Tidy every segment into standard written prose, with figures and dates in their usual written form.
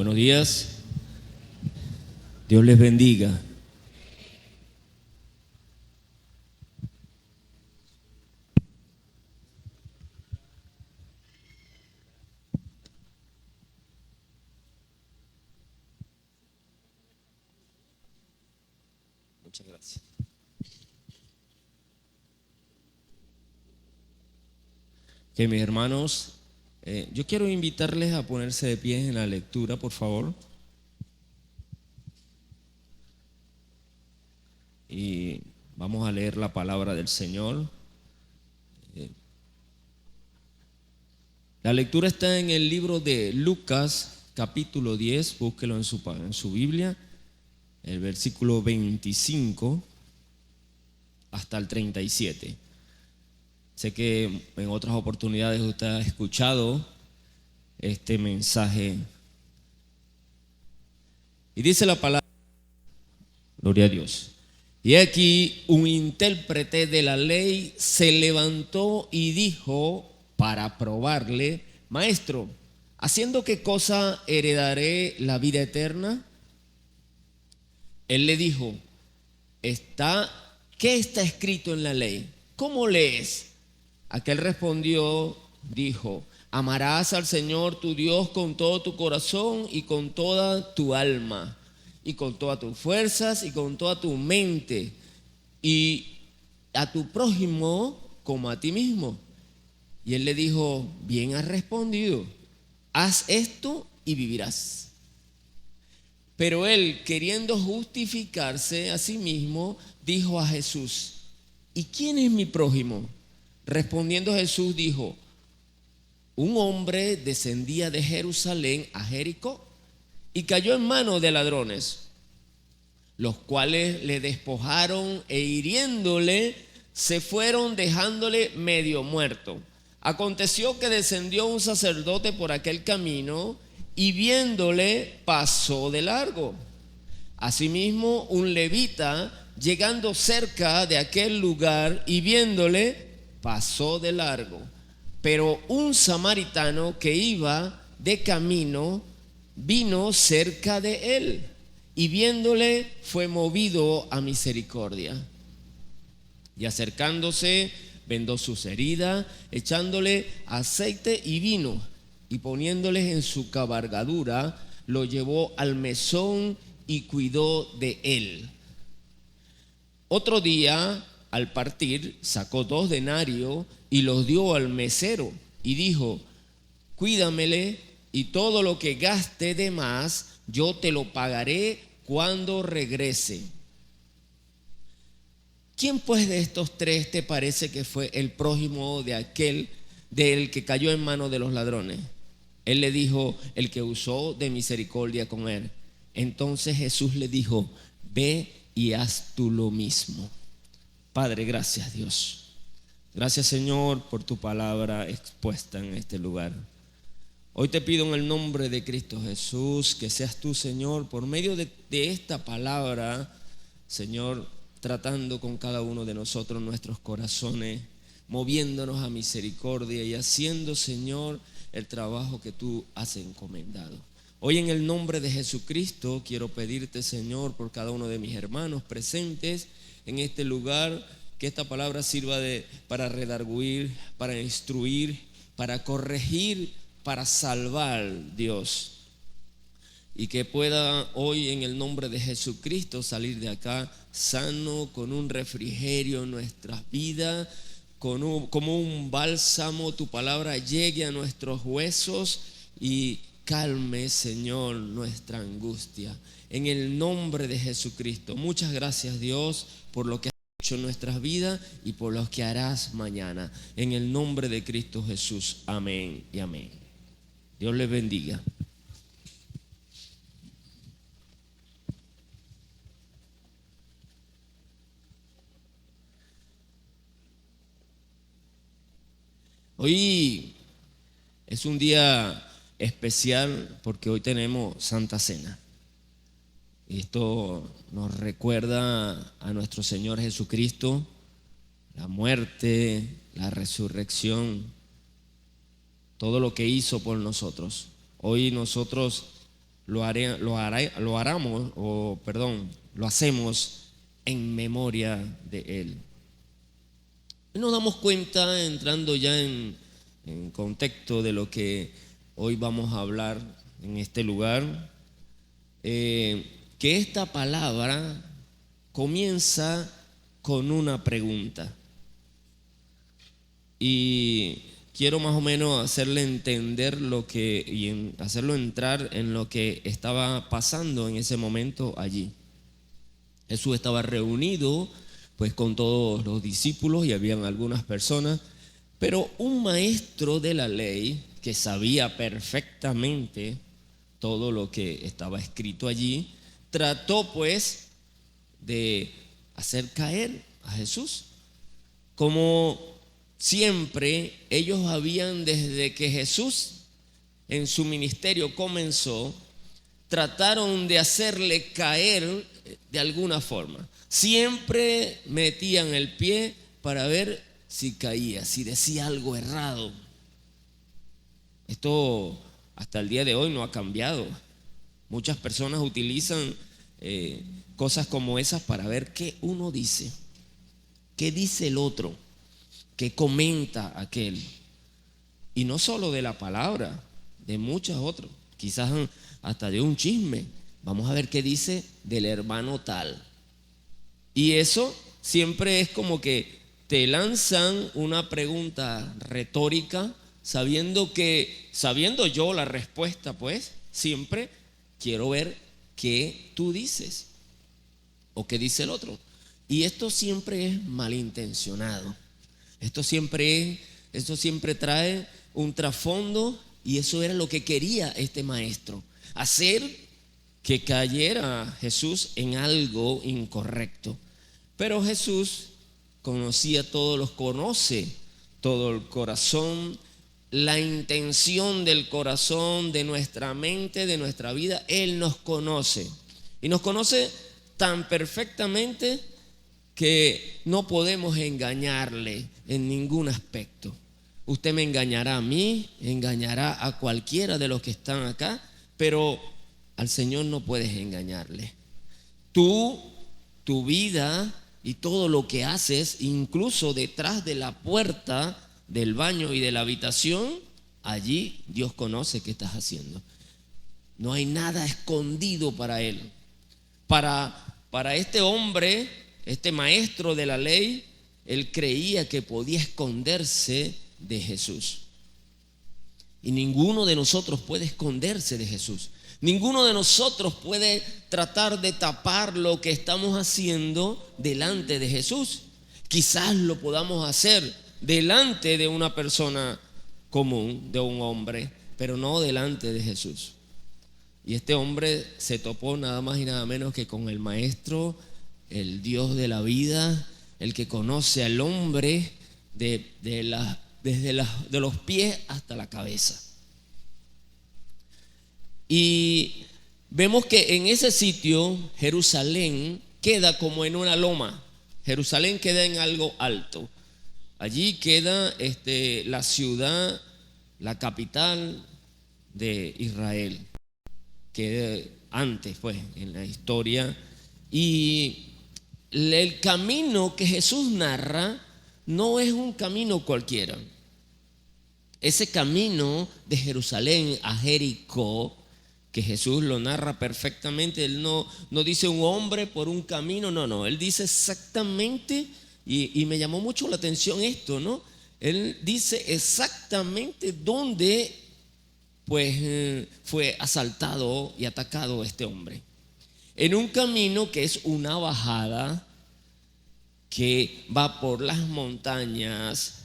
Buenos días. Dios les bendiga. Muchas gracias. Que mis hermanos, yo quiero invitarles a ponerse de pie en la lectura, por favor. Y vamos a leer la palabra del Señor. La lectura está en el libro de Lucas, capítulo 10, búsquelo en su Biblia, el versículo 25 hasta el 37. Sé que en otras oportunidades usted ha escuchado este mensaje. Y dice la palabra, gloria a Dios. Y aquí un intérprete de la ley se levantó y dijo para probarle: Maestro, ¿haciendo qué cosa heredaré la vida eterna? Él le dijo: ¿Qué está escrito en la ley? ¿Cómo lees? Aquel respondió, dijo: amarás al Señor tu Dios con todo tu corazón y con toda tu alma y con todas tus fuerzas y con toda tu mente, y a tu prójimo como a ti mismo. Y él le dijo: bien has respondido, haz esto y vivirás. Pero él, queriendo justificarse a sí mismo, dijo a Jesús: ¿y quién es mi prójimo? Respondiendo Jesús dijo: un hombre descendía de Jerusalén a Jericó y cayó en manos de ladrones, los cuales le despojaron e hiriéndole se fueron dejándole medio muerto. Aconteció que descendió un sacerdote por aquel camino y viéndole pasó de largo. Asimismo un levita, llegando cerca de aquel lugar y viéndole, pasó de largo. Pero un samaritano que iba de camino vino cerca de él y viéndole fue movido a misericordia. Y acercándose, vendó sus heridas, echándole aceite y vino, y poniéndoles en su cabalgadura, lo llevó al mesón y cuidó de él. Otro día, al partir, sacó 2 denarios y los dio al mesero y dijo: cuídamele, y todo lo que gaste de más yo te lo pagaré cuando regrese. ¿Quién pues de estos 3 te parece que fue el prójimo de aquel del que cayó en manos de los ladrones? Él le dijo: el que usó de misericordia con él. Entonces Jesús le dijo: ve y haz tú lo mismo. Padre, gracias Dios. Gracias Señor por tu palabra expuesta en este lugar. Hoy te pido en el nombre de Cristo Jesús que seas tú, Señor, por medio de esta palabra, Señor, tratando con cada uno de nosotros nuestros corazones, moviéndonos a misericordia y haciendo, Señor, el trabajo que tú has encomendado. Hoy en el nombre de Jesucristo quiero pedirte, Señor, por cada uno de mis hermanos presentes en este lugar, que esta palabra sirva para redarguir, para instruir, para corregir, para salvar, Dios. Y que pueda hoy en el nombre de Jesucristo salir de acá sano, con un refrigerio en nuestras vidas, como un bálsamo. Tu palabra llegue a nuestros huesos y calme, Señor, nuestra angustia. En el nombre de Jesucristo. Muchas gracias, Dios, por lo que has hecho en nuestras vidas y por lo que harás mañana. En el nombre de Cristo Jesús. Amén y amén. Dios les bendiga. Hoy es un día especial porque hoy tenemos Santa Cena. Esto nos recuerda a nuestro Señor Jesucristo, la muerte, la resurrección, todo lo que hizo por nosotros. Hoy nosotros lo hacemos en memoria de Él. Y nos damos cuenta, entrando ya en contexto de lo que hoy vamos a hablar en este lugar, que esta palabra comienza con una pregunta. Y quiero más o menos hacerle entender hacerlo entrar en lo que estaba pasando en ese momento allí. Jesús estaba reunido pues con todos los discípulos y habían algunas personas, pero un maestro de la ley que sabía perfectamente todo lo que estaba escrito allí, trató pues de hacer caer a Jesús. Como siempre, ellos habían, desde que Jesús en su ministerio comenzó, trataron de hacerle caer de alguna forma. Siempre metían el pie para ver si caía, si decía algo errado. Esto hasta el día de hoy no ha cambiado. Muchas personas utilizan cosas como esas para ver qué uno dice, qué dice el otro, qué comenta aquel. Y no solo de la palabra, de muchas otras, quizás hasta de un chisme. Vamos a ver qué dice del hermano tal. Y eso siempre es como que te lanzan una pregunta retórica, sabiendo yo la respuesta, pues siempre quiero ver qué tú dices o qué dice el otro. Y esto siempre es malintencionado. Esto siempre trae un trasfondo, y eso era lo que quería este maestro, hacer que cayera Jesús en algo incorrecto. Pero Jesús conoce todo el corazón, la intención del corazón, de nuestra mente, de nuestra vida. Él nos conoce, y nos conoce tan perfectamente que no podemos engañarle en ningún aspecto. Usted me engañará a mí, engañará a cualquiera de los que están acá, pero al Señor no puedes engañarle. Tu vida y todo lo que haces, incluso detrás de la puerta del baño y de la habitación, allí Dios conoce qué estás haciendo. No hay nada escondido para Él. Para este hombre, este maestro de la ley, él creía que podía esconderse de Jesús. Y ninguno de nosotros puede esconderse de Jesús. Ninguno de nosotros puede tratar de tapar lo que estamos haciendo delante de Jesús. Quizás lo podamos hacer delante de una persona común, de un hombre, pero no delante de Jesús. Y este hombre se topó nada más y nada menos que con el maestro, el Dios de la vida, el que conoce al hombre desde los pies hasta la cabeza. Y vemos que en ese sitio Jerusalén queda como en una loma. Jerusalén queda en algo alto. Allí queda la ciudad, la capital de Israel, que antes fue en la historia. Y el camino que Jesús narra no es un camino cualquiera. Ese camino de Jerusalén a Jericó, que Jesús lo narra perfectamente, él no dice un hombre por un camino, no, él dice exactamente, y me llamó mucho la atención esto, ¿no? Él dice exactamente dónde pues fue asaltado y atacado este hombre. En un camino que es una bajada, que va por las montañas,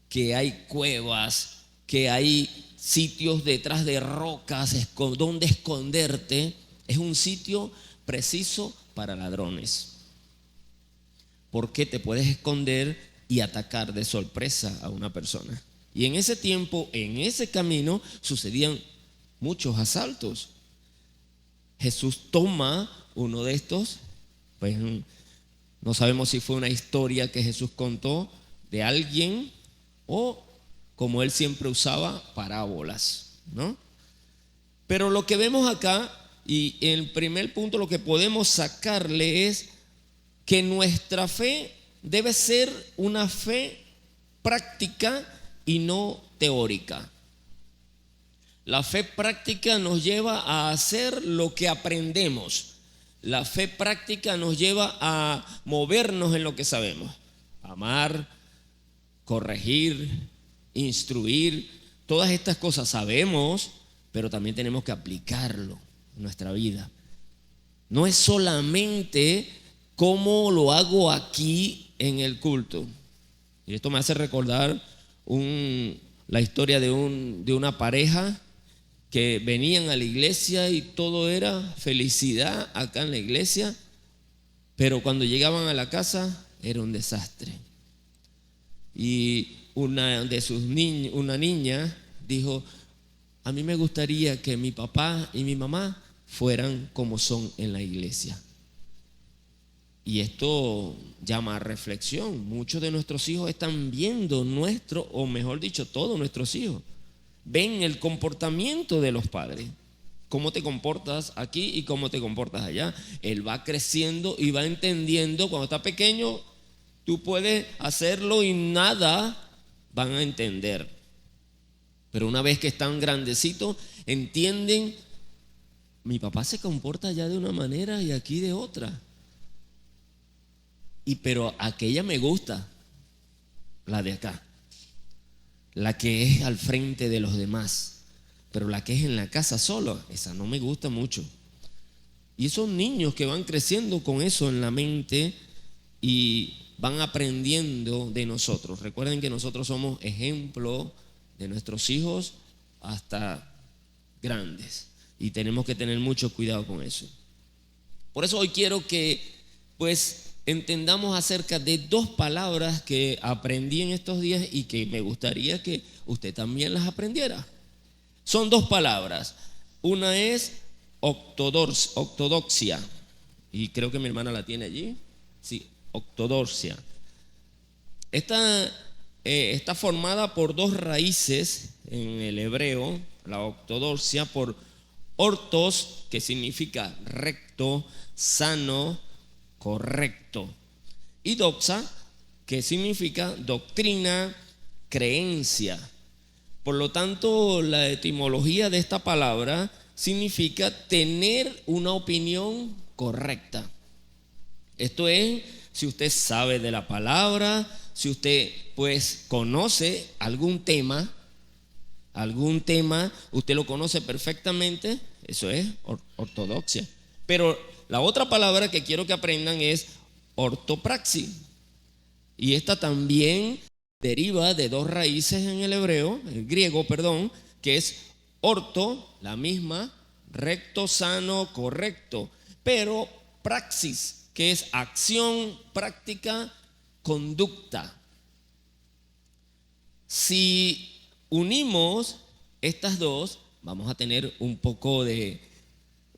que hay cuevas, que hay sitios detrás de rocas donde esconderte. Es un sitio preciso para ladrones, porque te puedes esconder y atacar de sorpresa a una persona. Y en ese tiempo, en ese camino, sucedían muchos asaltos. Jesús toma uno de estos, pues no sabemos si fue una historia que Jesús contó de alguien o, como él siempre usaba, parábolas, ¿no? Pero lo que vemos acá Y el primer punto lo que podemos sacarle es que nuestra fe debe ser una fe práctica y no teórica. La fe práctica nos lleva a hacer lo que aprendemos. La fe práctica nos lleva a movernos en lo que sabemos. Amar, corregir, instruir, todas estas cosas sabemos, pero también tenemos que aplicarlo en nuestra vida. No es solamente cómo lo hago aquí en el culto. Y esto me hace recordar la historia de una pareja que venían a la iglesia y todo era felicidad acá en la iglesia, pero cuando llegaban a la casa era un desastre. Y una niña dijo: a mí me gustaría que mi papá y mi mamá fueran como son en la iglesia. Y esto llama a reflexión. Muchos de nuestros hijos están viendo o mejor dicho, todos nuestros hijos ven el comportamiento de los padres. Cómo te comportas aquí y cómo te comportas allá. Él va creciendo y va entendiendo. Cuando está pequeño, tú puedes hacerlo y nada van a entender. Pero una vez que están grandecitos, entienden: mi papá se comporta allá de una manera y aquí de otra. Pero aquella me gusta, la de acá, la que es al frente de los demás. Pero la que es en la casa solo, esa no me gusta mucho. Y son niños que van creciendo con eso en la mente y van aprendiendo de nosotros. Recuerden que nosotros somos ejemplo de nuestros hijos hasta grandes, y tenemos que tener mucho cuidado con eso. Por eso hoy quiero que entendamos acerca de dos palabras que aprendí en estos días y que me gustaría que usted también las aprendiera. Son dos palabras. Una es ortodoxia, y creo que mi hermana la tiene allí. Sí, ortodoxia. Esta está formada por dos raíces en el hebreo. La ortodoxia, por ortos, que significa recto, sano, correcto, y doxa, que significa doctrina, creencia. Por lo tanto, la etimología de esta palabra significa tener una opinión correcta. Esto es, si usted sabe de la palabra, si usted conoce algún tema, usted lo conoce perfectamente, eso es ortodoxia. Pero la otra palabra que quiero que aprendan es ortopraxis. Y esta también deriva de dos raíces en el griego, que es orto, la misma, recto, sano, correcto, pero praxis, que es acción, práctica, conducta. Si unimos estas dos, vamos a tener un poco de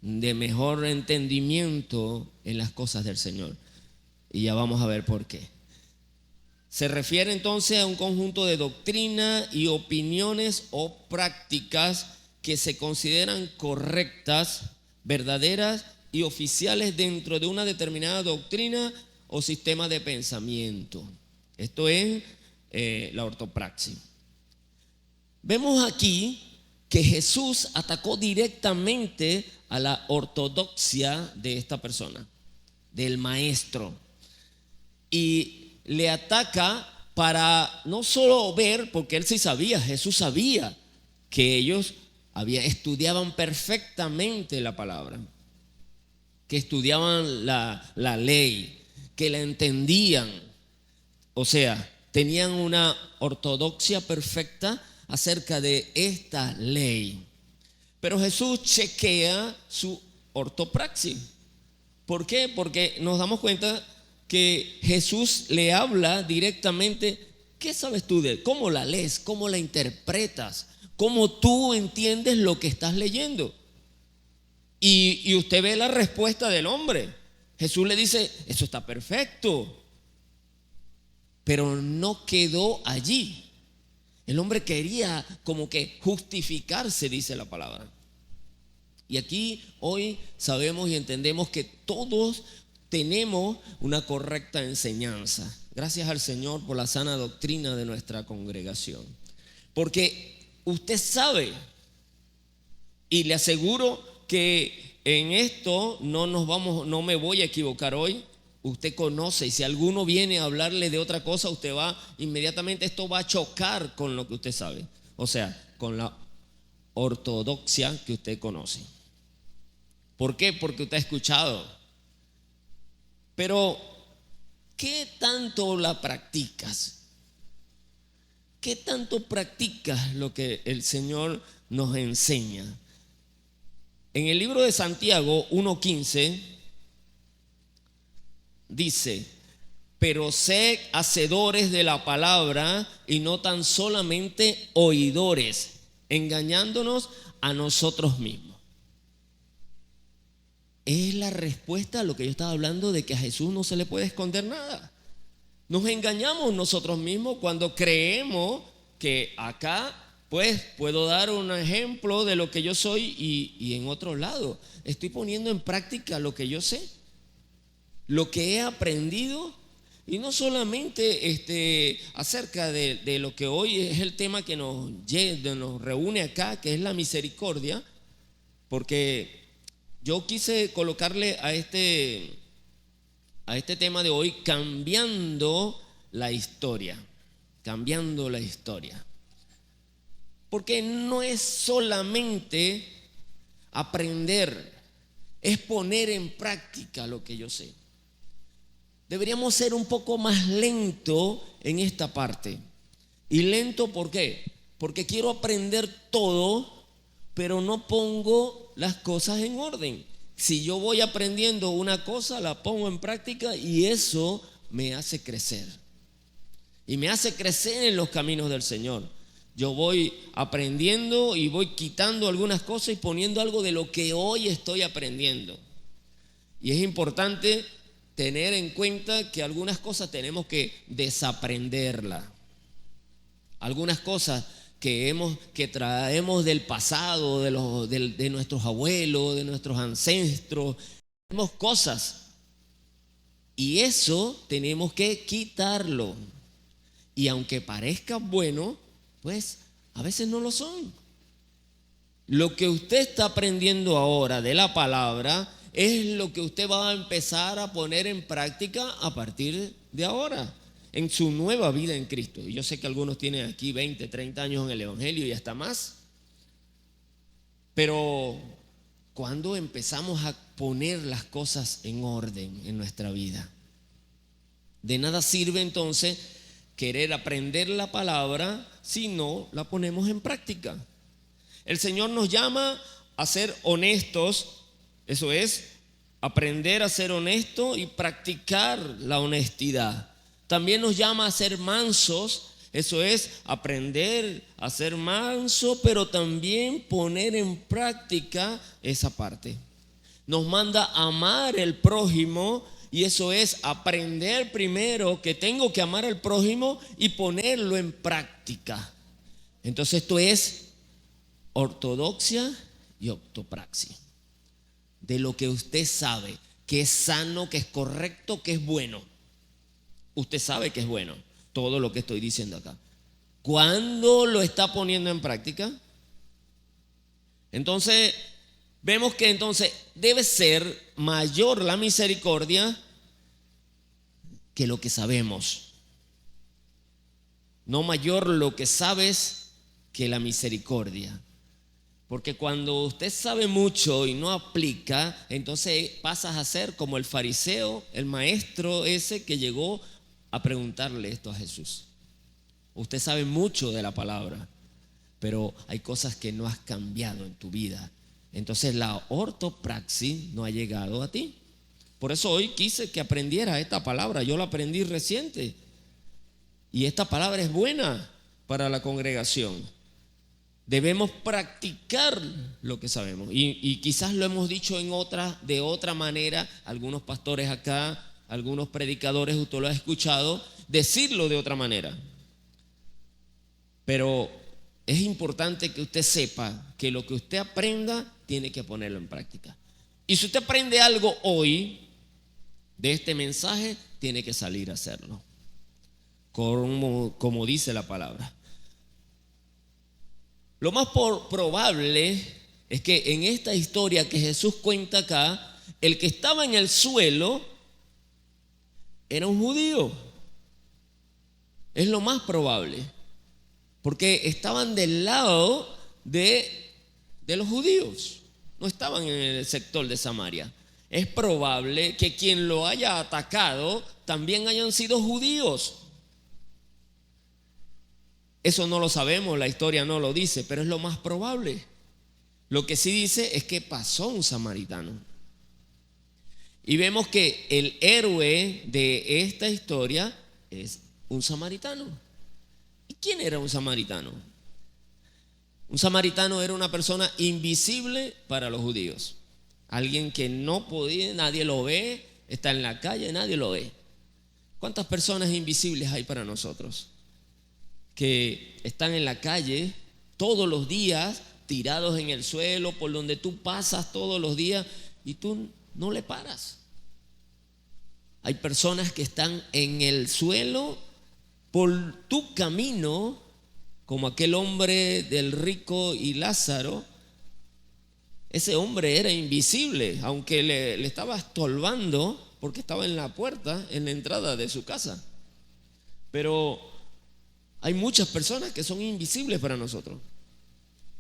mejor entendimiento en las cosas del Señor. Y ya vamos a ver por qué. Se refiere entonces a un conjunto de doctrina y opiniones o prácticas que se consideran correctas, verdaderas y oficiales dentro de una determinada doctrina o sistema de pensamiento. Esto es la ortopraxis. Vemos aquí que Jesús atacó directamente a la ortodoxia de esta persona, del maestro, y le ataca para no solo ver, porque él sí sabía, Jesús sabía que ellos estudiaban perfectamente la palabra, que estudiaban la ley, que la entendían, o sea, tenían una ortodoxia perfecta acerca de esta ley. Pero Jesús chequea su ortopraxis. ¿Por qué? Porque nos damos cuenta que Jesús le habla directamente. ¿Qué sabes tú de él? ¿Cómo la lees? ¿Cómo la interpretas? ¿Cómo tú entiendes lo que estás leyendo? Y usted ve la respuesta del hombre. Jesús le dice: eso está perfecto. Pero no quedó allí. El hombre quería como que justificarse, dice la palabra. Y aquí hoy sabemos y entendemos que todos tenemos una correcta enseñanza. Gracias al Señor por la sana doctrina de nuestra congregación. Porque usted sabe, y le aseguro que en esto no me voy a equivocar hoy. Usted conoce, y si alguno viene a hablarle de otra cosa, usted va inmediatamente, esto va a chocar con lo que usted sabe. O sea, con la ortodoxia que usted conoce. ¿Por qué? Porque usted ha escuchado. Pero, ¿qué tanto la practicas? ¿Qué tanto practicas lo que el Señor nos enseña? En el libro de Santiago 1:15 dice: pero sed hacedores de la palabra y no tan solamente oidores, engañándonos a nosotros mismos. Es la respuesta a lo que yo estaba hablando de que a Jesús no se le puede esconder nada. Nos engañamos nosotros mismos cuando creemos que acá pues puedo dar un ejemplo de lo que yo soy y en otro lado estoy poniendo en práctica lo que yo sé, lo que he aprendido. Y no solamente acerca de lo que hoy es el tema que nos reúne acá, que es la misericordia, porque yo quise colocarle a este tema de hoy cambiando la historia, porque no es solamente aprender, es poner en práctica lo que yo sé. Deberíamos ser un poco más lento en esta parte. ¿Y lento por qué? Porque quiero aprender todo, pero no pongo las cosas en orden. Si yo voy aprendiendo una cosa, la pongo en práctica y eso me hace crecer. Y me hace crecer en los caminos del Señor. Yo voy aprendiendo y voy quitando algunas cosas y poniendo algo de lo que hoy estoy aprendiendo. Y es importante tener en cuenta que algunas cosas tenemos que desaprenderlas. Algunas cosas que traemos del pasado, de nuestros abuelos, de nuestros ancestros, tenemos cosas. Y eso tenemos que quitarlo. Y aunque parezca bueno, pues a veces no lo son. Lo que usted está aprendiendo ahora de la palabra es lo que usted va a empezar a poner en práctica a partir de ahora, en su nueva vida en Cristo. Y yo sé que algunos tienen aquí 20, 30 años en el Evangelio y hasta más. Pero ¿cuándo empezamos a poner las cosas en orden en nuestra vida? De nada sirve entonces querer aprender la palabra si no la ponemos en práctica. El Señor nos llama a ser honestos. Eso es, aprender a ser honesto y practicar la honestidad. También nos llama a ser mansos. Eso es, aprender a ser manso, pero también poner en práctica esa parte. Nos manda a amar el prójimo, y eso es, aprender primero que tengo que amar al prójimo y ponerlo en práctica. Entonces esto es ortodoxia y ortopraxia. De lo que usted sabe que es sano, que es correcto, que es bueno. Usted sabe que es bueno todo lo que estoy diciendo acá. ¿Cuándo lo está poniendo en práctica? Entonces vemos que entonces debe ser mayor la misericordia que lo que sabemos. No mayor lo que sabes que la misericordia. Porque cuando usted sabe mucho y no aplica, entonces pasas a ser como el fariseo, el maestro ese que llegó a preguntarle esto a Jesús. Usted sabe mucho de la palabra, pero hay cosas que no has cambiado en tu vida. Entonces la ortopraxis no ha llegado a ti. Por eso hoy quise que aprendiera esta palabra. Yo la aprendí reciente. Y esta palabra es buena para la congregación. Debemos practicar lo que sabemos. Y quizás lo hemos dicho de otra manera. Algunos pastores acá, algunos predicadores, usted lo ha escuchado decirlo de otra manera. Pero es importante que usted sepa que lo que usted aprenda tiene que ponerlo en práctica. Y si usted aprende algo hoy de este mensaje, tiene que salir a hacerlo, como dice la palabra. Lo más probable es que en esta historia que Jesús cuenta acá, el que estaba en el suelo era un judío. Es lo más probable, porque estaban del lado de los judíos, no estaban en el sector de Samaria. Es probable que quien lo haya atacado también hayan sido judíos. Eso no lo sabemos, la historia no lo dice, pero es lo más probable. Lo que sí dice es que pasó un samaritano. Y vemos que el héroe de esta historia es un samaritano. ¿Y quién era un samaritano? Un samaritano era una persona invisible para los judíos. Alguien que no podía, nadie lo ve, está en la calle, nadie lo ve. ¿Cuántas personas invisibles hay para nosotros? Que están en la calle todos los días, tirados en el suelo, por donde tú pasas todos los días y tú no le paras. Hay personas que están en el suelo por tu camino, como aquel hombre del rico y Lázaro. Ese hombre era invisible, aunque le estaba estorbando porque estaba en la puerta, en la entrada de su casa. Pero hay muchas personas que son invisibles para nosotros.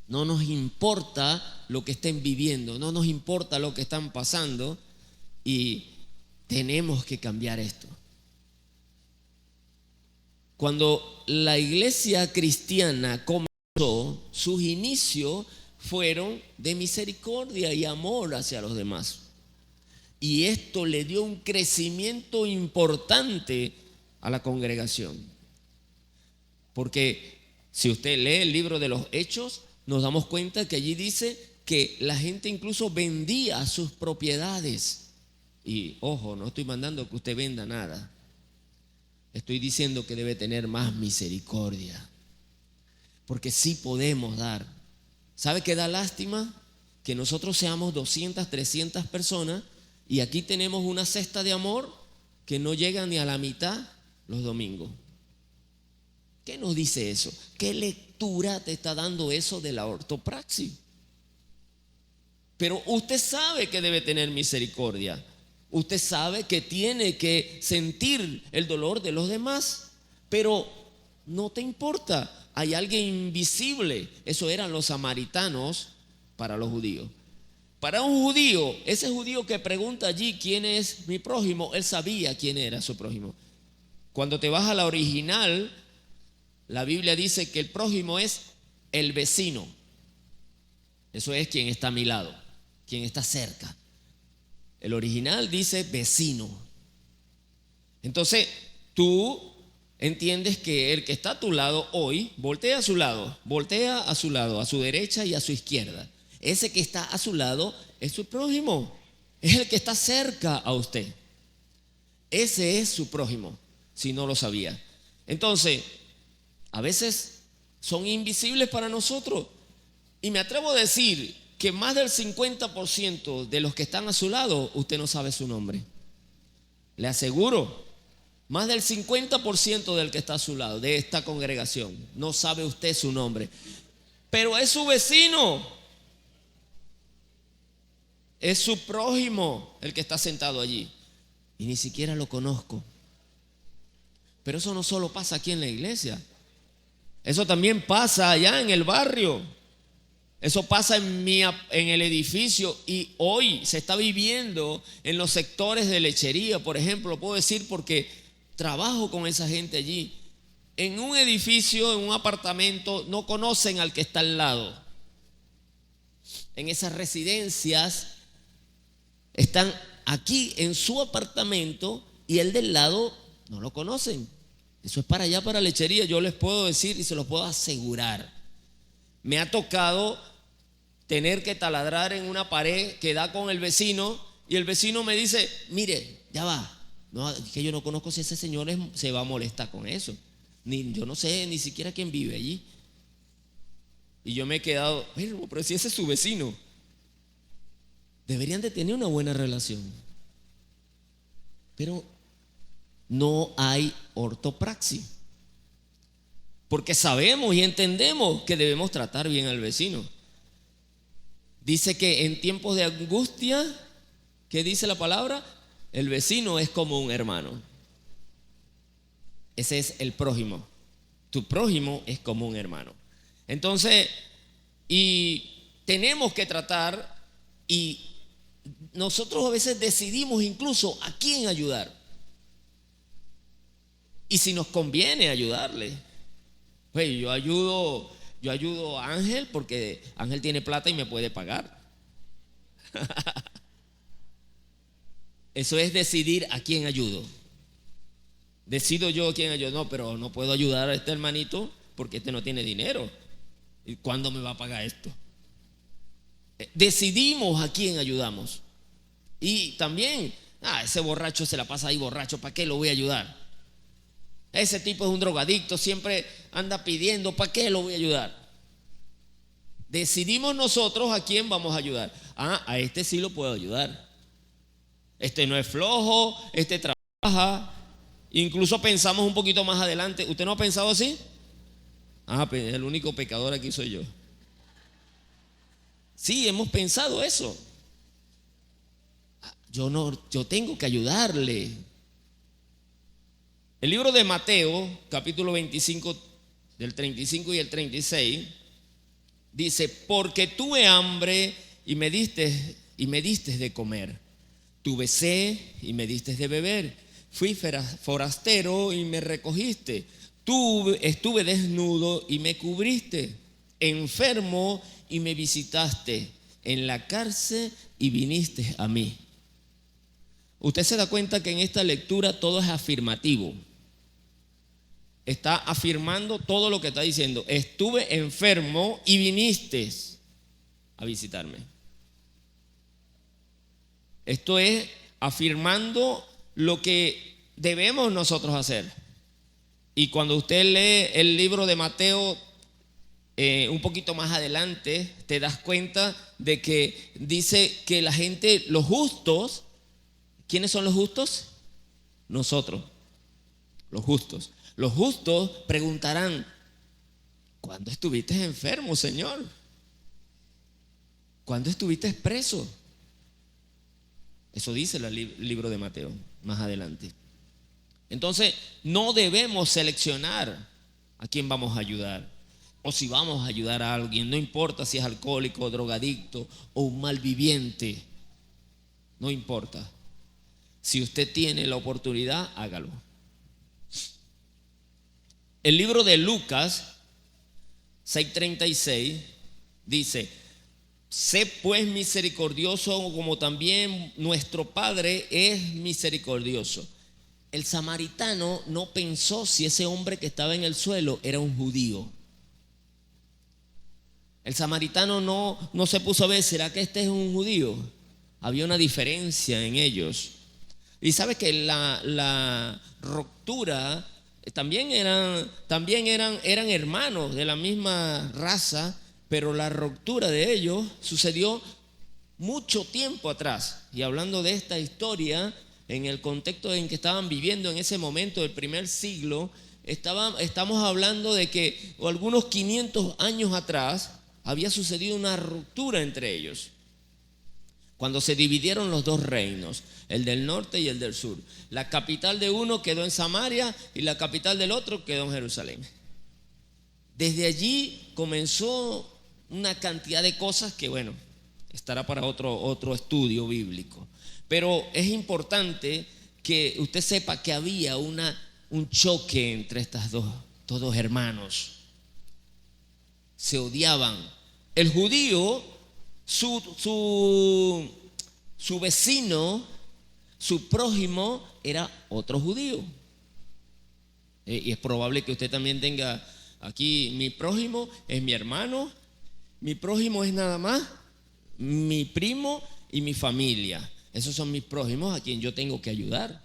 No nos importa lo que estén viviendo, no nos importa lo que están pasando, y tenemos que cambiar esto. Cuando la iglesia cristiana comenzó, sus inicios fueron de misericordia y amor hacia los demás. Y esto le dio un crecimiento importante a la congregación. Porque si usted lee el libro de los Hechos, nos damos cuenta que allí dice que la gente incluso vendía sus propiedades. Y ojo, no estoy mandando que usted venda nada. Estoy diciendo que debe tener más misericordia. Porque sí podemos dar. ¿Sabe qué da lástima? Que nosotros seamos 200, 300 personas y aquí tenemos una cesta de amor que no llega ni a la mitad los domingos. ¿Qué nos dice eso? ¿Qué lectura te está dando eso de la ortopraxis? Pero usted sabe que debe tener misericordia. Usted sabe que tiene que sentir el dolor de los demás, pero no te importa. Hay alguien invisible. Eso eran los samaritanos para los judíos. Para un judío, ese judío que pregunta allí quién es mi prójimo, él sabía quién era su prójimo. Cuando te vas a la original, la Biblia dice que el prójimo es el vecino. Eso es quien está a mi lado, quien está cerca. El original dice vecino. Entonces, tú entiendes que el que está a tu lado hoy, voltea a su lado, a su derecha y a su izquierda. Ese que está a su lado es su prójimo, es el que está cerca a usted. Ese es su prójimo, si no lo sabía. Entonces, a veces son invisibles para nosotros. Y me atrevo a decir que más del 50% de los que están a su lado, usted no sabe su nombre. Le aseguro, más del 50% del que está a su lado, de esta congregación, no sabe usted su nombre. Pero es su vecino, es su prójimo el que está sentado allí. Y ni siquiera lo conozco. Pero eso no solo pasa aquí en la iglesia. Eso también pasa allá en el barrio. Eso pasa en el edificio, y hoy se está viviendo en los sectores de lechería, por ejemplo. Puedo decir porque trabajo con esa gente allí. En un edificio, en un apartamento, no conocen al que está al lado. En esas residencias están aquí en su apartamento y el del lado no lo conocen. Eso es para allá, para lechería. Yo les puedo decir y se los puedo asegurar. Me ha tocado tener que taladrar en una pared que da con el vecino, y el vecino me dice: mire, ya va. No, es que yo no conozco si ese señor se va a molestar con eso. Yo no sé ni siquiera quién vive allí. Y yo me he quedado, pero si ese es su vecino. Deberían de tener una buena relación. Pero no hay ortopraxis. Porque sabemos y entendemos que debemos tratar bien al vecino. Dice que en tiempos de angustia, ¿qué dice la palabra? El vecino es como un hermano. Ese es el prójimo. Tu prójimo es como un hermano. Entonces, y tenemos que tratar, y nosotros a veces decidimos incluso a quién ayudar. Y si nos conviene ayudarle. Pues yo ayudo a Ángel porque Ángel tiene plata y me puede pagar. Eso es decidir a quién ayudo. Decido yo a quién ayudo. No, pero no puedo ayudar a este hermanito porque este no tiene dinero. ¿Y cuándo me va a pagar esto? Decidimos a quién ayudamos. Y también, ese borracho se la pasa ahí borracho, ¿para qué lo voy a ayudar? Ese tipo es un drogadicto, siempre anda pidiendo, ¿para qué lo voy a ayudar? Decidimos nosotros a quién vamos a ayudar. A este sí lo puedo ayudar. Este no es flojo, este trabaja. Incluso pensamos un poquito más adelante. ¿Usted no ha pensado así? Pues el único pecador aquí soy yo. Sí, hemos pensado eso. Yo tengo que ayudarle. El libro de Mateo, capítulo 25, del 35 y el 36, dice: porque tuve hambre y me diste de comer, tuve sed y me diste de beber, fui forastero y me recogiste, estuve desnudo y me cubriste, enfermo y me visitaste, en la cárcel y viniste a mí. Usted se da cuenta que en esta lectura todo es afirmativo. Está afirmando todo lo que está diciendo. Estuve enfermo y viniste a visitarme. Esto es afirmando lo que debemos nosotros hacer. Y cuando usted lee el libro de Mateo un poquito más adelante, te das cuenta de que dice que la gente, los justos, ¿quiénes son los justos? Nosotros, los justos. Los justos preguntarán: ¿cuándo estuviste enfermo, Señor? ¿Cuándo estuviste preso? Eso dice el libro de Mateo más adelante. Entonces, no debemos seleccionar a quién vamos a ayudar o si vamos a ayudar a alguien. No importa si es alcohólico, drogadicto o un malviviente. No importa. Si usted tiene la oportunidad, hágalo. El libro de Lucas 6:36 dice: sé pues misericordioso como también nuestro Padre es misericordioso. El samaritano no pensó si ese hombre que estaba en el suelo era un judío. El samaritano no se puso a ver, ¿será que este es un judío? Había una diferencia en ellos. Y sabe que la ruptura también eran hermanos de la misma raza, pero la ruptura de ellos sucedió mucho tiempo atrás. Y hablando de esta historia, en el contexto en que estaban viviendo en ese momento del primer siglo, estamos hablando de que algunos 500 años atrás había sucedido una ruptura entre ellos, cuando se dividieron los dos reinos, el del norte y el del sur. La capital de uno quedó en Samaria y la capital del otro quedó en Jerusalén. Desde allí comenzó una cantidad de cosas que, bueno, estará para otro estudio bíblico. Pero es importante que usted sepa que había un choque entre estos dos hermanos. Se odiaban. El judío, su vecino, su prójimo era otro judío. Y es probable que usted también tenga aquí: mi prójimo es mi hermano, mi prójimo es nada más mi primo y mi familia. Esos son mis prójimos a quien yo tengo que ayudar.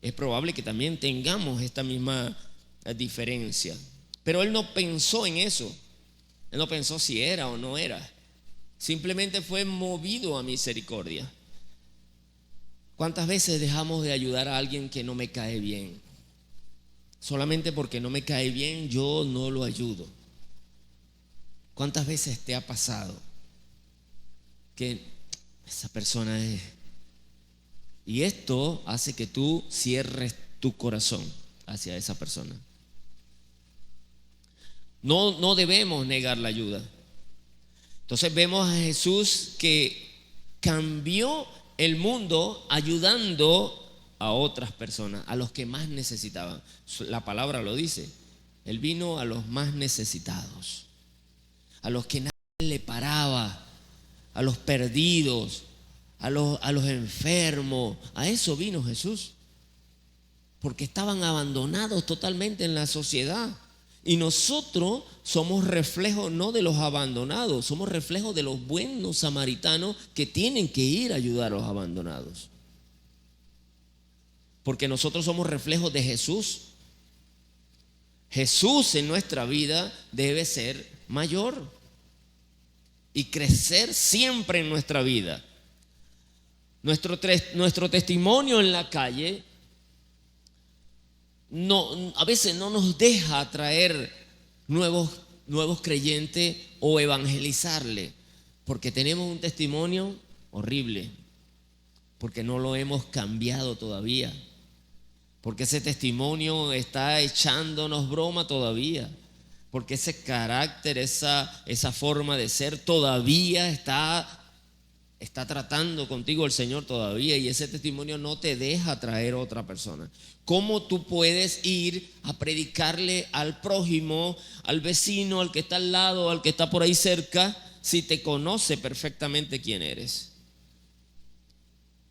Es probable que también tengamos esta misma diferencia. Pero él no pensó en eso. Él no pensó si era o no era. Simplemente fue movido a misericordia. ¿Cuántas veces dejamos de ayudar a alguien que no me cae bien? Solamente porque no me cae bien, yo no lo ayudo. ¿Cuántas veces te ha pasado que esa persona es? Y esto hace que tú cierres tu corazón hacia esa persona. No debemos negar la ayuda. Entonces vemos a Jesús que cambió el mundo ayudando a otras personas, a los que más necesitaban. La palabra lo dice. Él vino a los más necesitados, a los que nadie le paraba, a los perdidos, a los enfermos. A eso vino Jesús, porque estaban abandonados totalmente en la sociedad. Y nosotros somos reflejos no de los abandonados, somos reflejos de los buenos samaritanos que tienen que ir a ayudar a los abandonados. Porque nosotros somos reflejos de Jesús. Jesús en nuestra vida debe ser mayor y crecer siempre en nuestra vida. Nuestro testimonio en la calle a veces no nos deja atraer nuevos creyentes o evangelizarle, porque tenemos un testimonio horrible, porque no lo hemos cambiado todavía, porque ese testimonio está echándonos broma todavía, porque ese carácter, esa forma de ser todavía está tratando contigo el Señor todavía, y ese testimonio no te deja traer a otra persona. ¿Cómo tú puedes ir a predicarle al prójimo, al vecino, al que está al lado, al que está por ahí cerca, si te conoce perfectamente quién eres?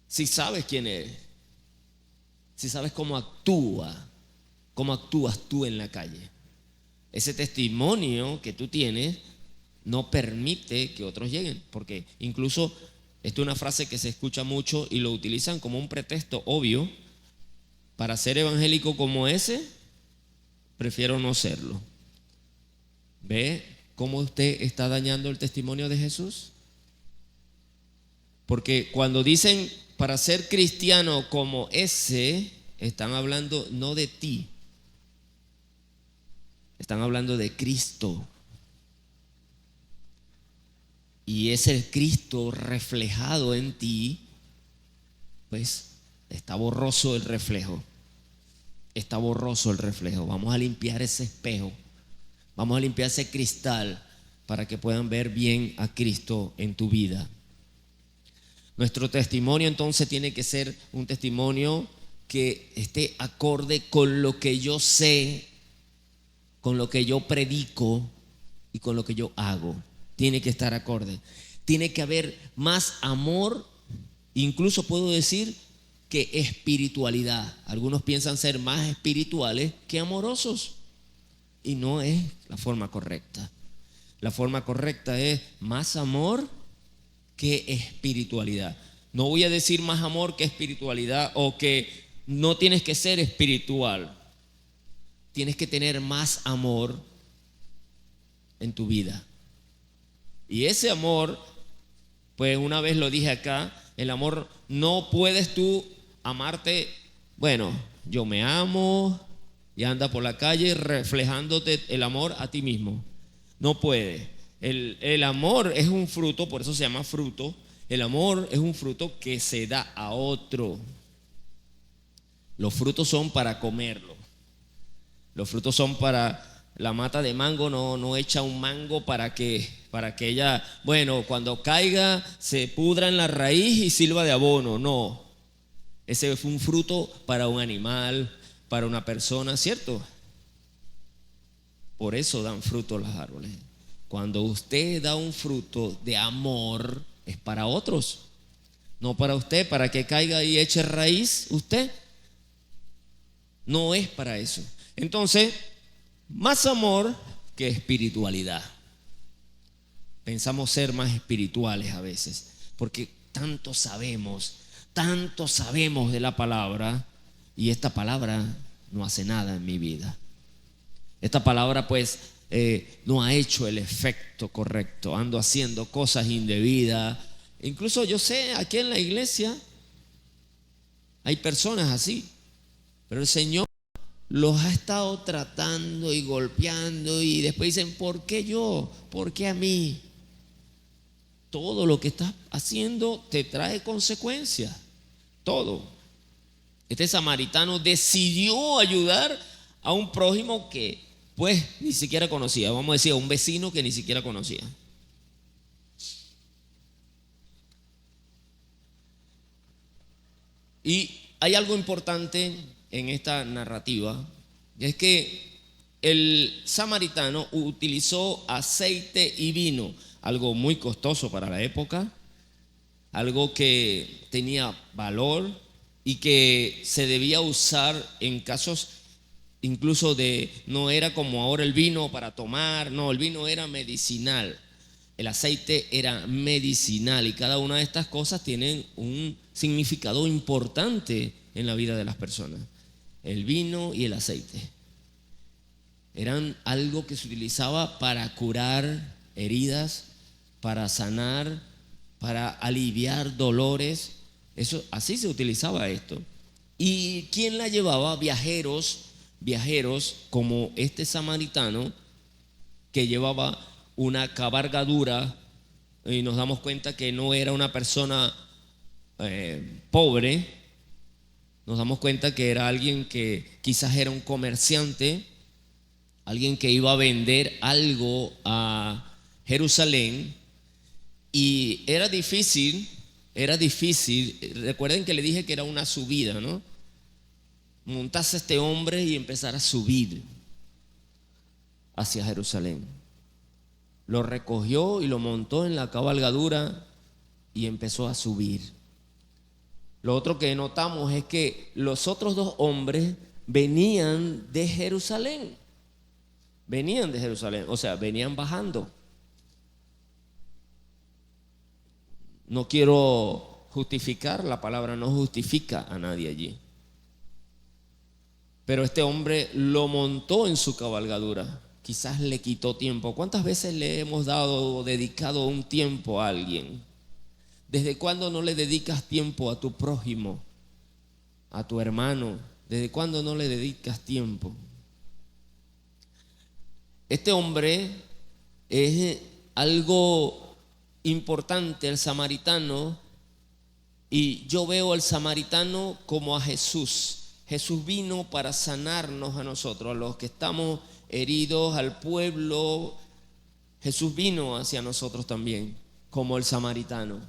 Si sabes quién eres, si sabes cómo actúas tú en la calle. Ese testimonio que tú tienes no permite que otros lleguen, porque incluso esta es una frase que se escucha mucho y lo utilizan como un pretexto obvio. Para ser evangélico como ese, prefiero no serlo. ¿Ve cómo usted está dañando el testimonio de Jesús? Porque cuando dicen para ser cristiano como ese, están hablando no de ti, están hablando de Cristo. Y ese Cristo reflejado en ti, pues está borroso el reflejo. Está borroso el reflejo. Vamos a limpiar ese espejo. Vamos a limpiar ese cristal para que puedan ver bien a Cristo en tu vida. Nuestro testimonio entonces tiene que ser un testimonio que esté acorde con lo que yo sé, con lo que yo predico y con lo que yo hago. Tiene que estar acorde. Tiene que haber más amor, incluso puedo decir que espiritualidad. Algunos piensan ser más espirituales que amorosos, y no es la forma correcta. La forma correcta es más amor que espiritualidad. No voy a decir más amor que espiritualidad, o que no tienes que ser espiritual. Tienes que tener más amor en tu vida. Y ese amor, pues una vez lo dije acá, el amor no puedes tú amarte. Bueno, yo me amo y anda por la calle reflejándote el amor a ti mismo. No puede. El amor es un fruto, por eso se llama fruto. El amor es un fruto que se da a otro. Los frutos son para comerlo. Los frutos son para... La mata de mango no echa un mango para que ella, bueno, cuando caiga se pudra en la raíz y sirva de abono. No. Ese fue un fruto para un animal, para una persona, ¿cierto? Por eso dan fruto los árboles. Cuando usted da un fruto de amor, es para otros, no para usted, para que caiga y eche raíz usted. No es para eso. Entonces, más amor que espiritualidad. Pensamos ser más espirituales a veces, porque tanto sabemos de la palabra, y esta palabra no hace nada en mi vida. Esta palabra pues no ha hecho el efecto correcto, ando haciendo cosas indebidas. Incluso yo sé, aquí en la iglesia hay personas así, pero el Señor los ha estado tratando y golpeando y después dicen, ¿por qué yo? ¿Por qué a mí? Todo lo que estás haciendo te trae consecuencias, todo. Este samaritano decidió ayudar a un prójimo que pues ni siquiera conocía, vamos a decir a un vecino que ni siquiera conocía. Y hay algo importante en esta narrativa, y es que el samaritano utilizó aceite y vino, algo muy costoso para la época, algo que tenía valor y que se debía usar en casos incluso no era como ahora el vino para tomar, no, el vino era medicinal, el aceite era medicinal y cada una de estas cosas tienen un significado importante en la vida de las personas. El vino y el aceite eran algo que se utilizaba para curar heridas, para sanar, para aliviar dolores. Eso, así se utilizaba esto. ¿Y quién la llevaba? Viajeros como este samaritano que llevaba una cabalgadura, y nos damos cuenta que no era una persona pobre. Nos damos cuenta que era alguien que quizás era un comerciante, alguien que iba a vender algo a Jerusalén, y era difícil. Recuerden que le dije que era una subida, ¿no? Montase este hombre y empezar a subir hacia Jerusalén. Lo recogió y lo montó en la cabalgadura y empezó a subir. Lo otro que notamos es que los otros dos hombres venían de Jerusalén, o sea, venían bajando. No quiero justificar, la palabra no justifica a nadie allí. Pero este hombre lo montó en su cabalgadura. Quizás le quitó tiempo. ¿Cuántas veces le hemos dado o dedicado un tiempo a alguien? ¿Desde cuándo no le dedicas tiempo a tu prójimo, a tu hermano? ¿Desde cuándo no le dedicas tiempo? Este hombre es algo importante, el samaritano, y yo veo al samaritano como a Jesús. Jesús vino para sanarnos a nosotros, a los que estamos heridos, al pueblo. Jesús vino hacia nosotros también, como el samaritano,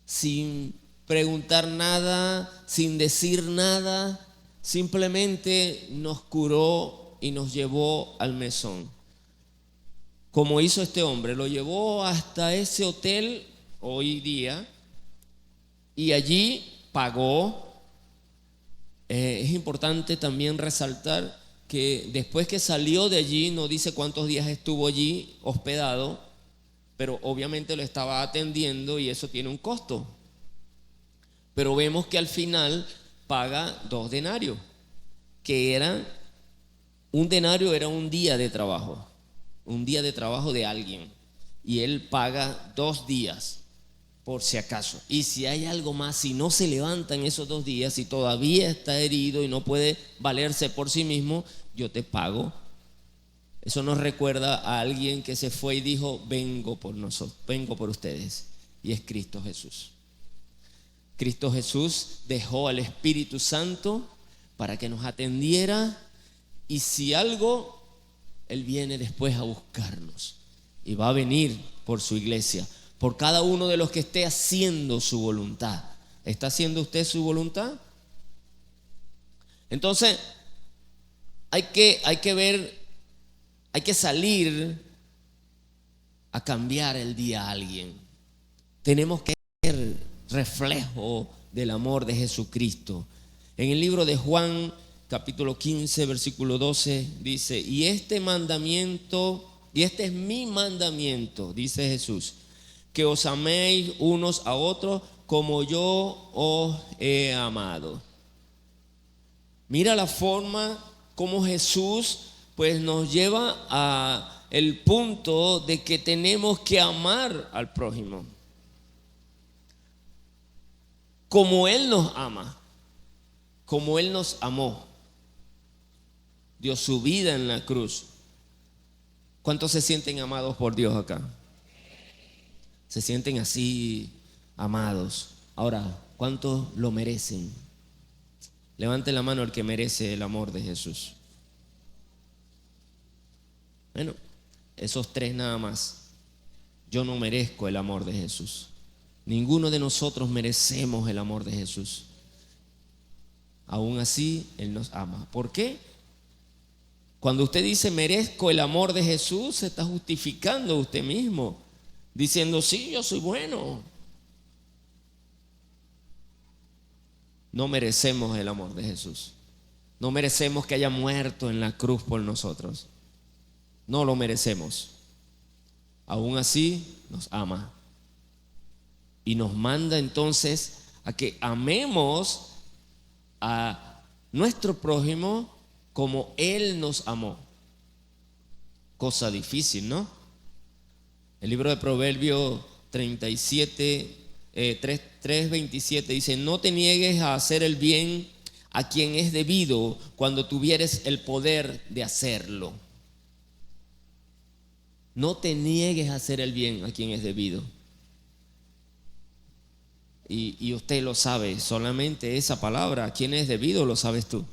sin preguntar nada, sin decir nada, simplemente nos curó y nos llevó al mesón. Como hizo este hombre, lo llevó hasta ese hotel hoy día y allí pagó. Es importante también resaltar que después que salió de allí, no dice cuántos días estuvo allí hospedado, pero obviamente lo estaba atendiendo y eso tiene un costo. Pero vemos que al final paga 2 denarios, que un denario era un día de trabajo de alguien, y él paga 2 días por si acaso. Y si hay algo más, si no se levanta en esos 2 días, si todavía está herido y no puede valerse por sí mismo, yo te pago. Eso nos recuerda a alguien que se fue y dijo, vengo por nosotros, vengo por ustedes, y es Cristo Jesús. Cristo Jesús dejó al Espíritu Santo para que nos atendiera, y si algo, Él viene después a buscarnos y va a venir por su iglesia, por cada uno de los que esté haciendo su voluntad. ¿Está haciendo usted su voluntad? Entonces hay que ver, hay que salir a cambiar el día a alguien. Tenemos que ser reflejo del amor de Jesucristo. En el libro de Juan, capítulo 15, versículo 12, dice: y este es mi mandamiento, dice Jesús, que os améis unos a otros como yo os he amado. Mira la forma como Jesús pues nos lleva a el punto de que tenemos que amar al prójimo como Él nos ama, como Él nos amó. Dio su vida en la cruz. ¿Cuántos se sienten amados por Dios acá? Se sienten así amados. Ahora, ¿cuántos lo merecen? Levante la mano el que merece el amor de Jesús. Bueno, esos tres nada más. Yo no merezco el amor de Jesús. Ninguno de nosotros merecemos el amor de Jesús. Aún así, Él nos ama. ¿Por qué? Cuando usted dice merezco el amor de Jesús, se está justificando usted mismo, diciendo sí, yo soy bueno. No merecemos el amor de Jesús. No merecemos que haya muerto en la cruz por nosotros. No lo merecemos. Aún así nos ama. Y nos manda entonces a que amemos a nuestro prójimo como Él nos amó. Cosa difícil, ¿no? El libro de Proverbios 37, 3:27 dice: no te niegues a hacer el bien a quien es debido cuando tuvieres el poder de hacerlo. No te niegues a hacer el bien a quien es debido. Y usted lo sabe, solamente esa palabra, a quien es debido, lo sabes tú.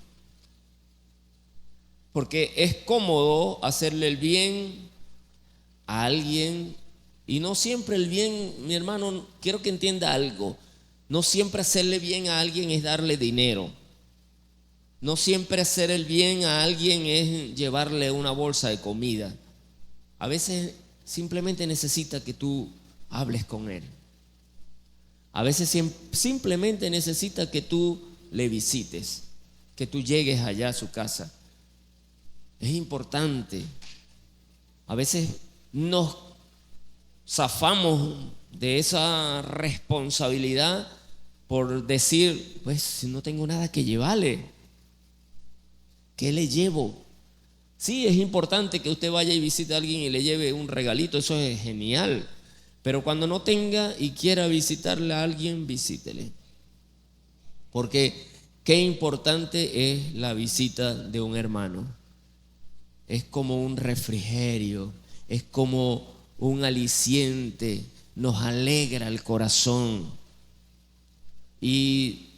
Porque es cómodo hacerle el bien a alguien, y no siempre el bien, mi hermano, quiero que entienda algo. No siempre hacerle bien a alguien es darle dinero. No siempre hacer el bien a alguien es llevarle una bolsa de comida. A veces simplemente necesita que tú hables con él. A veces simplemente necesita que tú le visites, que tú llegues allá a su casa. Es importante. A veces nos zafamos de esa responsabilidad por decir, pues si no tengo nada que llevarle, ¿qué le llevo? Sí, es importante que usted vaya y visite a alguien y le lleve un regalito, eso es genial. Pero cuando no tenga y quiera visitarle a alguien, visítele. Porque qué importante es la visita de un hermano. Es como un refrigerio, es como un aliciente, nos alegra el corazón. Y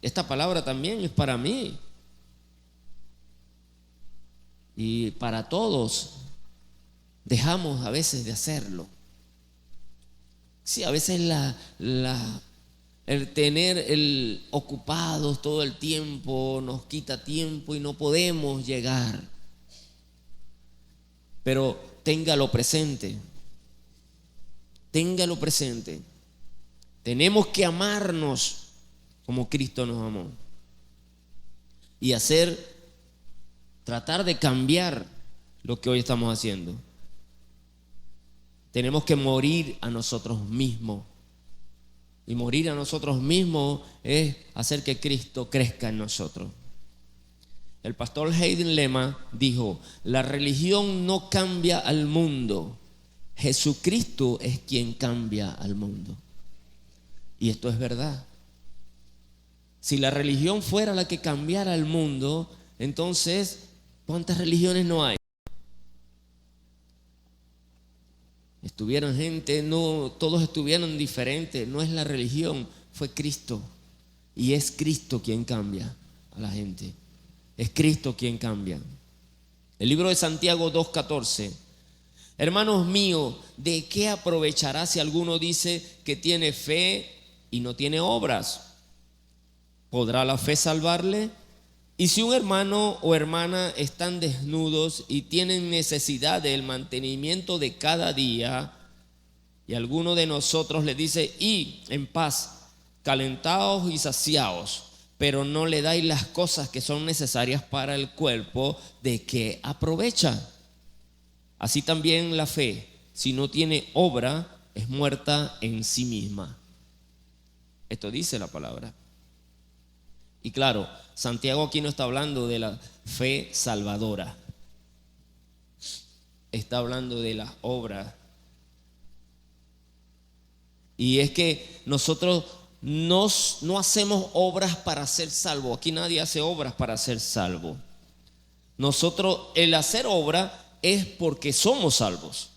esta palabra también es para mí y para todos. Dejamos a veces de hacerlo. Sí, a veces el tener ocupados todo el tiempo nos quita tiempo y no podemos llegar. Pero téngalo presente. Téngalo presente. Tenemos que amarnos como Cristo nos amó. Y tratar de cambiar lo que hoy estamos haciendo. Tenemos que morir a nosotros mismos. Y morir a nosotros mismos es hacer que Cristo crezca en nosotros. El pastor Hayden Lema dijo: la religión no cambia al mundo, Jesucristo es quien cambia al mundo. Y esto es verdad. Si la religión fuera la que cambiara al mundo, entonces, ¿cuántas religiones no hay? Estuvieron gente, no, todos estuvieron diferentes. No es la religión, fue Cristo. Y es Cristo quien cambia a la gente. Es Cristo quien cambia. El libro de Santiago 2:14. Hermanos míos, ¿de qué aprovechará si alguno dice que tiene fe y no tiene obras? ¿Podrá la fe salvarle? Y si un hermano o hermana están desnudos y tienen necesidad del mantenimiento de cada día, y alguno de nosotros le dice: y en paz, calentaos y saciaos, pero no le dais las cosas que son necesarias para el cuerpo, ¿de qué aprovecha? Así también la fe, si no tiene obra, es muerta en sí misma. Esto dice la palabra. Y claro, Santiago aquí no está hablando de la fe salvadora. está hablando de las obras. Y es que nosotros no hacemos obras para ser salvo. Aquí nadie hace obras para ser salvo. Nosotros, el hacer obra es porque somos salvos.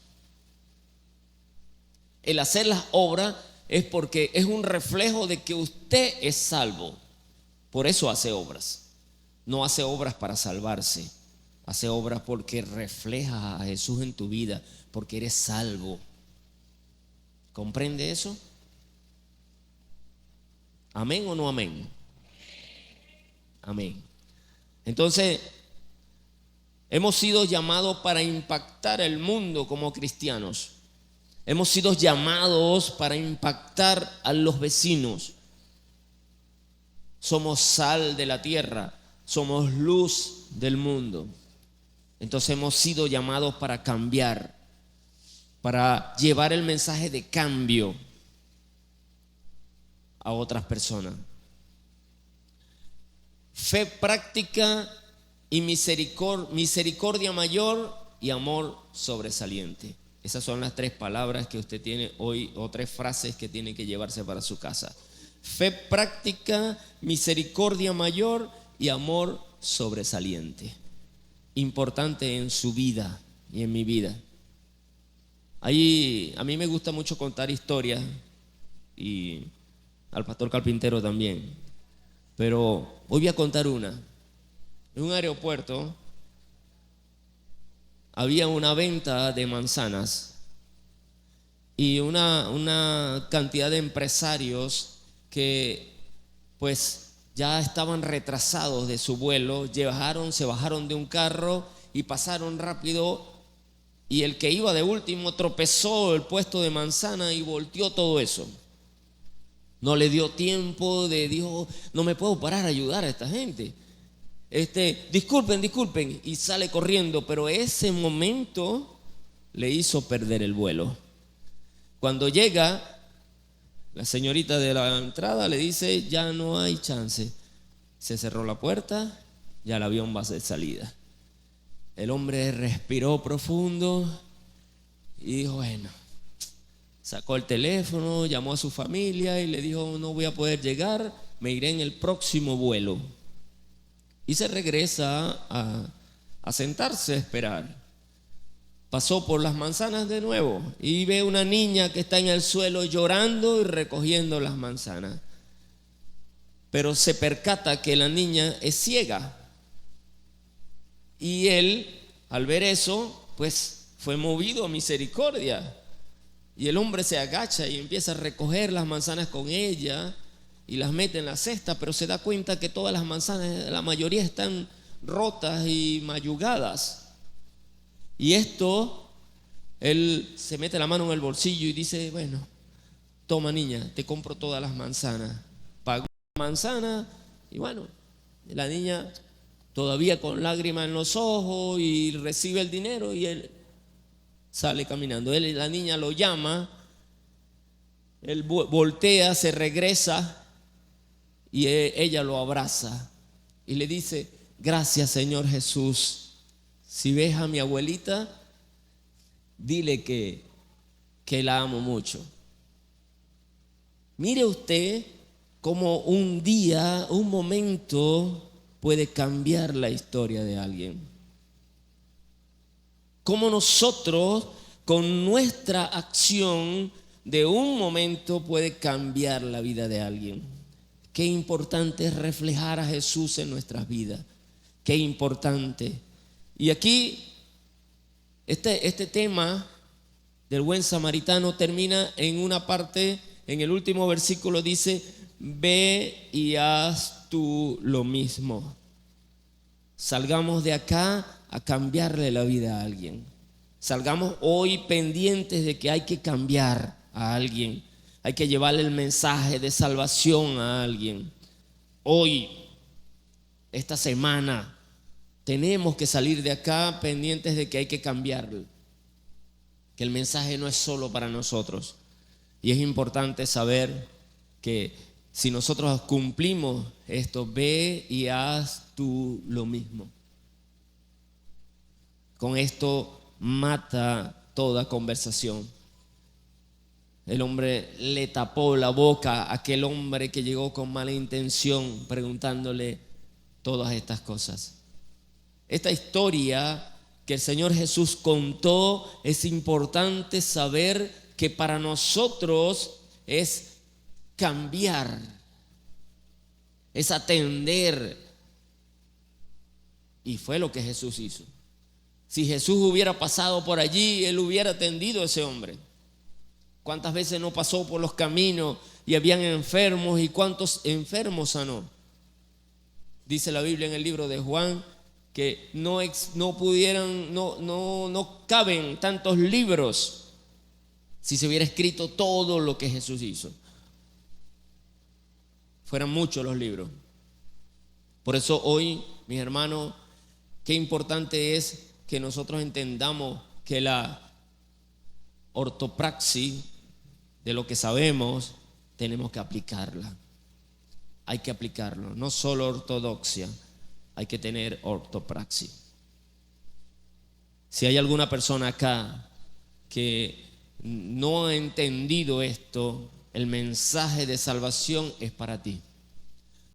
El hacer las obras es porque es un reflejo de que usted es salvo. Por eso hace obras. No hace obras para salvarse. Hace obras porque refleja a Jesús en tu vida, porque eres salvo. ¿Comprende eso? ¿Amén o no amén? Amén. Entonces, hemos sido llamados para impactar el mundo como cristianos. Hemos sido llamados para impactar a los vecinos. Somos sal de la tierra, somos luz del mundo. Entonces hemos sido llamados para cambiar, para llevar el mensaje de cambio a otras personas. Fe práctica y misericordia mayor y amor sobresaliente. Esas son las 3 palabras que usted tiene hoy, o 3 frases que tiene que llevarse para su casa. Fe práctica, misericordia mayor y amor sobresaliente. Importante en su vida y en mi vida. Ahí, a mí me gusta mucho contar historias, y al pastor carpintero también. Pero hoy voy a contar una. En un aeropuerto había una venta de manzanas y una cantidad de empresarios que pues ya estaban retrasados de su vuelo, se bajaron de un carro y pasaron rápido, y el que iba de último tropezó el puesto de manzana y volteó todo eso. No le dio tiempo dijo, no me puedo parar a ayudar a esta gente. Disculpen, y sale corriendo, pero ese momento le hizo perder el vuelo. Cuando llega, la señorita de la entrada le dice, ya no hay chance. Se cerró la puerta, ya el avión va de salida. El hombre respiró profundo y dijo, bueno, sacó el teléfono, llamó a su familia y le dijo, no voy a poder llegar, me iré en el próximo vuelo. Y se regresa a sentarse a esperar. Pasó por las manzanas de nuevo y ve una niña que está en el suelo llorando y recogiendo las manzanas. Pero se percata que la niña es ciega. Y él, al ver eso, pues fue movido a misericordia. Y el hombre se agacha y empieza a recoger las manzanas con ella y las mete en la cesta, pero se da cuenta que todas las manzanas, la mayoría están rotas y mayugadas. Y esto, él se mete la mano en el bolsillo y dice, bueno, toma niña, te compro todas las manzanas. Pagó la manzana y bueno, la niña todavía con lágrimas en los ojos y recibe el dinero y él sale caminando. La niña lo llama, él voltea, se regresa y ella lo abraza y le dice, gracias Señor Jesús, si ves a mi abuelita, dile que la amo mucho. Mire usted cómo un día, un momento puede cambiar la historia de alguien. Cómo nosotros con nuestra acción de un momento puede cambiar la vida de alguien. Qué importante es reflejar a Jesús en nuestras vidas. Qué importante. Y aquí este tema del buen samaritano termina en una parte, en el último versículo dice, ve y haz tú lo mismo. Salgamos de acá a cambiarle la vida a alguien. Salgamos hoy pendientes de que hay que cambiar a alguien. Hay que llevarle el mensaje de salvación a alguien. Hoy, esta semana, tenemos que salir de acá pendientes de que hay que cambiarlo. Que el mensaje no es solo para nosotros. Y es importante saber que si nosotros cumplimos esto, ve y haz tú lo mismo. Con esto mata toda conversación. El hombre le tapó la boca a aquel hombre que llegó con mala intención preguntándole todas estas cosas. Esta historia que el Señor Jesús contó, es importante saber que para nosotros es cambiar, es atender. Y fue lo que Jesús hizo. Si Jesús hubiera pasado por allí, Él hubiera atendido a ese hombre. ¿Cuántas veces no pasó por los caminos y habían enfermos y cuántos enfermos sanó? Dice la Biblia en el libro de Juan que no caben tantos libros si se hubiera escrito todo lo que Jesús hizo. Fueran muchos los libros. Por eso hoy, mis hermanos, qué importante es que nosotros entendamos que la ortopraxis de lo que sabemos tenemos que aplicarla. Hay que aplicarlo, no solo ortodoxia, hay que tener ortopraxis. Si hay alguna persona acá que no ha entendido esto, el mensaje de salvación es para ti.